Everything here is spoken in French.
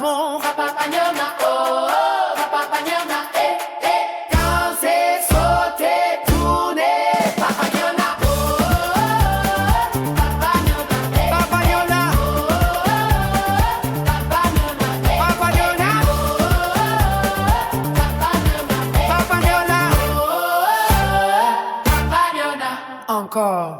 patron. Papapagnon, oh, oh, papapagnon, eh, eh. Quand c'est sauté, tourné, papagnon, oh, oh, papagnon, eh, papagnon, oh, oh, papagnon, eh, papagnon, oh, oh, papagnon, eh, papagnon, oh, oh, papagnon. Encore.